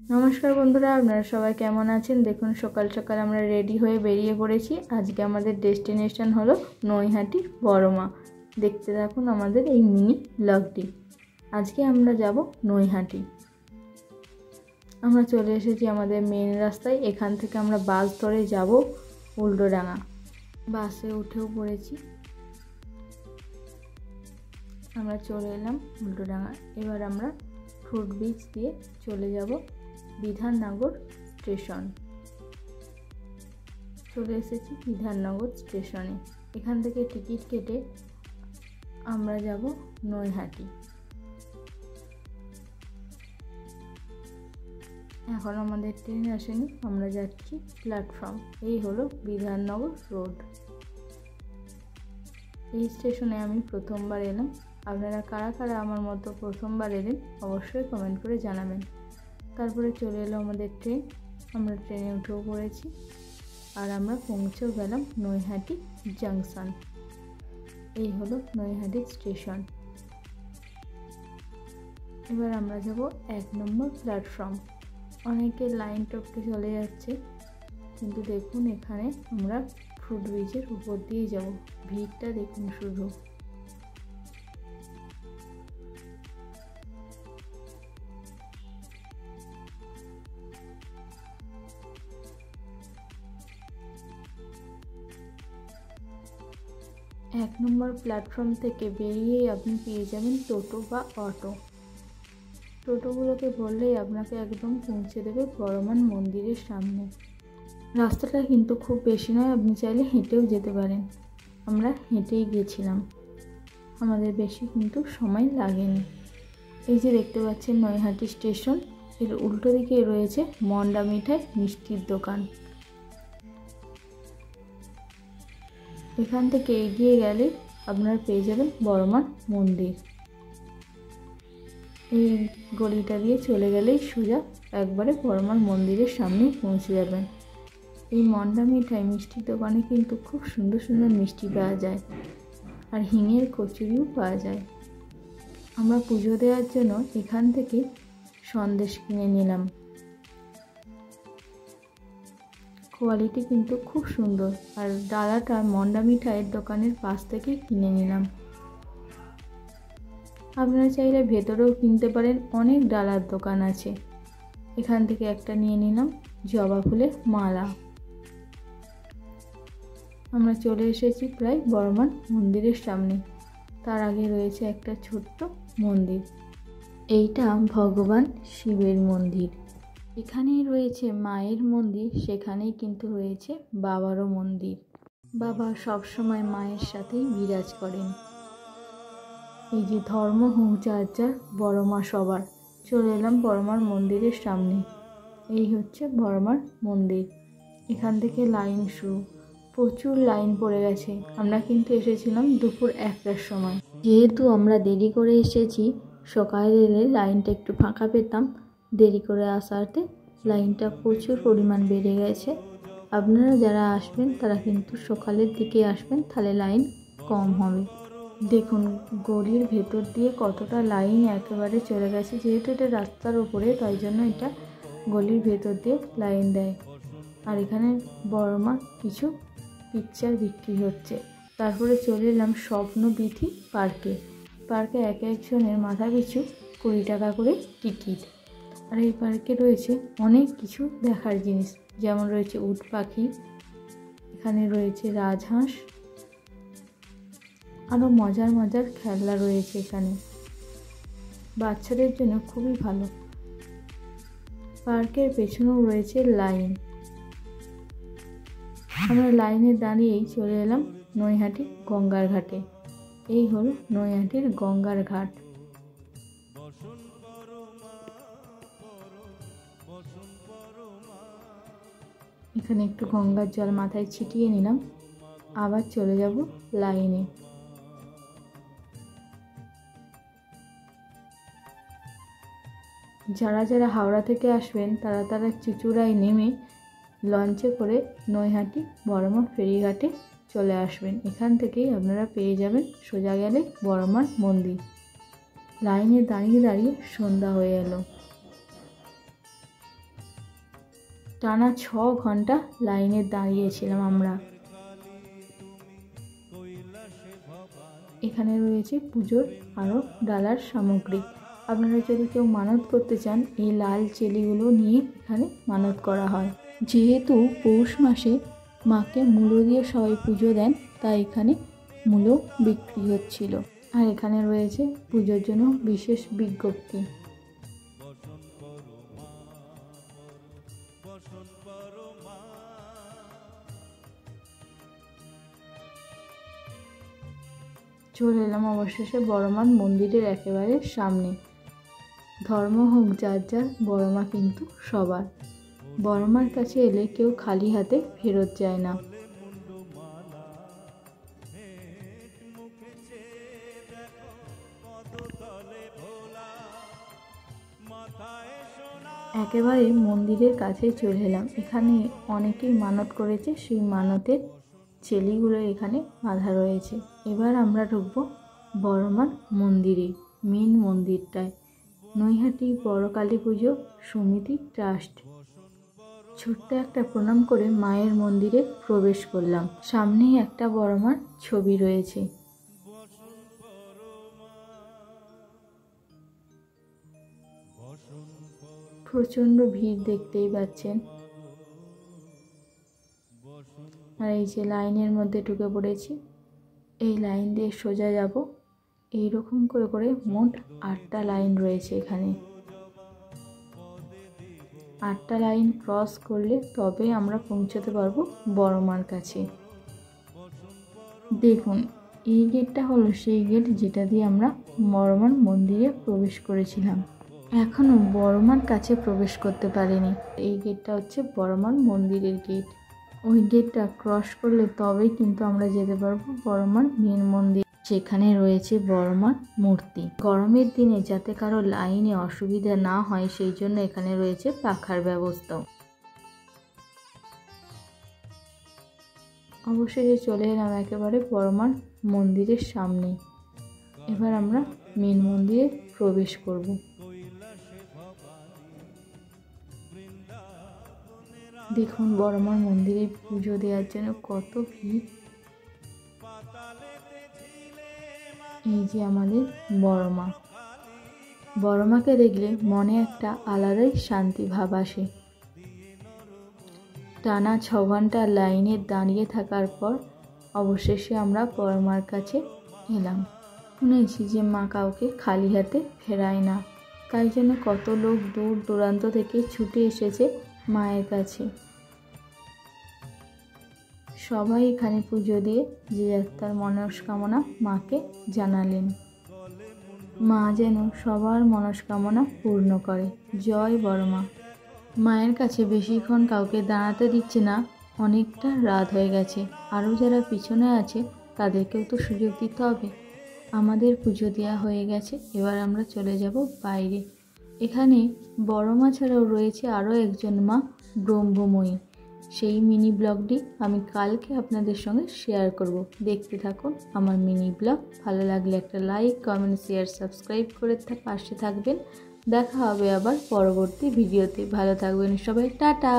নমস্কার বন্ধুরা, আপনারা সবাই কেমন আছেন? দেখুন সকাল সকাল আমরা রেডি হয়ে বেরিয়ে পড়েছি। আজকে আমাদের ডেস্টিনেশন হলো নৈহাটি বড়মা। দেখতে থাকুন আমাদের এই মিনি ব্লগটি। আজকে আমরা যাব নৈহাটি। আমরা চলে এসেছি আমাদের মেন রাস্তায়। এখান থেকে আমরা বাস ধরে যাব উল্টোডাঙা। বাসে উঠেও পড়েছি, আমরা চলে এলাম উল্টোডাঙা। এবার আমরা ফুটব্রিজ দিয়ে চলে যাব বিধাননগর স্টেশন। চলে এসেছি বিধাননগর স্টেশনে। এখান থেকে টিকিট কেটে আমরা যাব নৈহাটি। এখন আমাদের ট্রেন আসেনি, আমরা যাচ্ছি প্ল্যাটফর্ম। এই হলো বিধাননগর রোড। এই স্টেশনে আমি প্রথমবার এলাম। আপনারা কারা কারা আমার মতো প্রথমবার এলেন অবশ্যই কমেন্ট করে জানাবেন। তারপরে চলে এলো আমাদের ট্রেন। আমরা ট্রেনে উঠেও পড়েছি আর আমরা পৌঁছেও গেলাম নৈহাটি জাংশন। এই হলো নৈহাটি স্টেশন। এবার আমরা যাব 1 নম্বর প্ল্যাটফর্ম। অনেকে লাইন টপকে চলে যাচ্ছে, কিন্তু দেখুন এখানে আমরা ফুটব্রিজের উপর দিয়ে যাব। ভিড়টা দেখুন শুধু। এক নম্বর প্ল্যাটফর্ম থেকে বেরিয়েই আপনি পেয়ে যাবেন টোটো বা অটো। টোটোগুলোকে বললেই আপনাকে একদম পৌঁছে দেবে বড়মান মন্দিরের সামনে। রাস্তাটা কিন্তু খুব বেশি নয়, আপনি চাইলে হেঁটেও যেতে পারেন। আমরা হেঁটেই গিয়েছিলাম, আমাদের বেশি কিন্তু সময় লাগেনি। এই যে দেখতে পাচ্ছেন নৈহাটি স্টেশন, এর উল্টো দিকে রয়েছে মন্ডা মিঠাই মিষ্টির দোকান। এখান থেকে এগিয়ে গেলে আপনারা পেয়ে যাবেন বড়মান মন্দির। এই গলিটা দিয়ে চলে গেলেই সোজা একবারে বড়মান মন্দিরের সামনে পৌঁছে যাবেন। এই মন্ডা মিঠাই মিষ্টির দোকানে কিন্তু খুব সুন্দর সুন্দর মিষ্টি পাওয়া যায় আর হিঙের কচুরিও পাওয়া যায়। আমরা পুজো দেওয়ার জন্য এখান থেকে সন্দেশ কিনে নিলাম। কোয়ালিটি কিন্তু খুব সুন্দর। আর ডালাটা মন্ডা মিঠাইয়ের দোকানের পাশ থেকে কিনে নিলাম। আপনারা চাইলে ভেতরেও কিনতে পারেন, অনেক ডালার দোকান আছে। এখান থেকে একটা নিয়ে নিলাম জবা ফুলের মালা। আমরা চলে এসেছি প্রায় বড়মান মন্দিরের সামনে। তার আগে রয়েছে একটা ছোট্ট মন্দির। এইটা ভগবান শিবের মন্দির। এখানেই রয়েছে মায়ের মন্দির, সেখানেই কিন্তু রয়েছে বাবারও মন্দির। বাবা সবসময় মায়ের সাথেই বিরাজ করেন। এই যে ধর্ম যার বড়মা সবার। চলে এলাম বড়মার মন্দিরের সামনে। এই হচ্ছে বড়মার মন্দির। এখান থেকে লাইন শুরু, প্রচুর লাইন পড়ে গেছে। আমরা কিন্তু এসেছিলাম দুপুর 1টার সময়। যেহেতু আমরা দেরি করে এসেছি, সকালে এলে লাইনটা একটু ফাঁকা পেতাম। দেরি করে আসাতে লাইনটা প্রচুর পরিমাণ বেড়ে গেছে। আপনারা যারা আসবেন তারা কিন্তু সকালের দিকে আসবেন, তাহলে লাইন কম হবে। দেখুন গলির ভেতর দিয়ে কতটা লাইন একেবারে চলে গেছে। যেহেতু এটা রাস্তার উপরে, তাই জন্য এটা গলির ভেতর দিয়ে লাইন দেয়। আর এখানে বড়মা কিছু পিকচার বিক্রি হচ্ছে। তারপরে চলে এলাম স্বপ্নবিথি পার্কে। পার্কে এক একজনের মাথা পিছু 20 টাকা করে টিকিট। আর এই পার্কে রয়েছে অনেক কিছু দেখার জিনিস, যেমন রয়েছে উট পাখি, এখানে রয়েছে রাজহাঁস, আরও মজার মজার খেলনা রয়েছে এখানে। বাচ্চাদের জন্য খুবই ভালো। পার্কের পেছনেও রয়েছে লাইন। আমরা লাইনে দাঁড়িয়েই চলে এলাম নৈহাটি গঙ্গার ঘাটে। এই হলো নৈহাটির গঙ্গার ঘাট। এখানে একটু গঙ্গার জল মাথায় ছিটিয়ে নিলাম, আবার চলে যাব লাইনে। যারা যারা হাওড়া থেকে আসবেন তারা চুঁচুড়ায় নেমে লঞ্চে করে নৈহাটি বড়মা ফেরিঘাটে চলে আসবেন। এখান থেকেই আপনারা পেয়ে যাবেন সোজা গেলে বড়মার মন্দির। লাইনে দাঁড়িয়ে দাঁড়িয়ে সন্ধ্যা হয়ে এলো। টানা 6 ঘন্টা লাইনে দাঁড়িয়েছিলাম আমরা। এখানে রয়েছে পুজোর আরও ডালার সামগ্রী। আপনারা যদি কেউ মানত করতে চান, এই লাল চেলিগুলো নিয়ে এখানে মানত করা হয়। যেহেতু পৌষ মাসে মাকে মূলো দিয়ে সবাই পুজো দেন, তাই এখানে মূলো বিক্রি হচ্ছিল। আর এখানে রয়েছে পুজোর জন্য বিশেষ বিজ্ঞপ্তি। চলে এলাম অবশেষে বড়মার মন্দিরের একেবারে সামনে। ধর্ম হোক যার যার, বড়মা কিন্তু সবার। বড়মার কাছে এলে কেউ খালি হাতে ফেরত যায় না। একেবারে মন্দিরের কাছে চলে এলাম। এখানে অনেকেই মানত করেছে, সেই মানতের চেলিগুলো এখানে বাঁধা রয়েছে। এবার আমরা ঢুকবো বড়মার মন্দিরে, মেন মন্দিরটায়। নৈহাটি বড় কালী পুজো সমিতি ট্রাস্ট। ছোট্ট একটা প্রণাম করে মায়ের মন্দিরে প্রবেশ করলাম। সামনেই একটা বড়মার ছবি রয়েছে। প্রচণ্ড ভিড় দেখতেই পাচ্ছেন। আর এই যে লাইনের মধ্যে ঢুকে পড়েছি, এই লাইন দিয়ে সোজা যাব। এইরকম করে করে মোট 8টা লাইন রয়েছে এখানে। 8টা লাইন ক্রস করলে তবে আমরা পৌঁছতে পারবো বড়মার কাছে। দেখুন, এই গেটটা হলো সেই গেট যেটা দিয়ে আমরা বড়মার মন্দিরে প্রবেশ করেছিলাম। এখনো বড়মার কাছে প্রবেশ করতে পারিনি। এই গেটটা হচ্ছে বড়মার মন্দিরের গেট। ওই গেটটা ক্রস করলে তবেই কিন্তু আমরা যেতে পারবো বড়মার মেন মন্দির, যেখানে রয়েছে বড়মার মূর্তি। গরমের দিনে যাতে কারো লাইনে অসুবিধা না হয়, সেই জন্য এখানে রয়েছে পাখার ব্যবস্থাও। অবশেষে চলে এলাম একেবারে বড়মার মন্দিরের সামনে। এবার আমরা মেন মন্দিরে প্রবেশ করব। দেখুন, বড়মার মন্দিরে পুজো দেওয়ার জন্য কত ভিড়। এই যে আমাদের বড়মা। বড়মাকে দেখলে মনে একটা আলাদাই শান্তি ভাব আসে। টানা 6 ঘন্টা লাইনে দাঁড়িয়ে থাকার পর অবশেষে আমরা বড়মার কাছে এলাম। শুনেছি যে মা কাউকে খালি হাতে ফেরায় না, তাই জন্য কত লোক দূর দূরান্ত থেকে ছুটে এসেছে মায়ের কাছে। সবাই এখানে পুজো দিয়ে যে যার তার মনস্কামনা মাকে জানালেন। মা যেন সবার মনস্কামনা পূর্ণ করে। জয় বড়মা। মায়ের কাছে বেশিক্ষণ কাউকে দাঁড়াতে দিচ্ছে না, অনেকটা রাত হয়ে গেছে। আরও যারা পিছনে আছে তাদেরকেও তো সুযোগ দিতে হবে। আমাদের পুজো দেওয়া হয়ে গেছে, এবার আমরা চলে যাব বাইরে। এখানে বড়মা ছাড়াও রয়েছে আরও একজন মা, ব্রহ্মময়ী। সেই মিনি ব্লগটি আমি কালকে আপনাদের সঙ্গে শেয়ার করব। দেখতে থাকুন আমার মিনি ব্লগ। ভালো লাগলে একটা লাইক, কমেন্ট, শেয়ার, সাবস্ক্রাইব করে পাশে থাকবেন। দেখা হবে আবার পরবর্তী ভিডিওতে। ভালো থাকবেন সবাই, টাটা।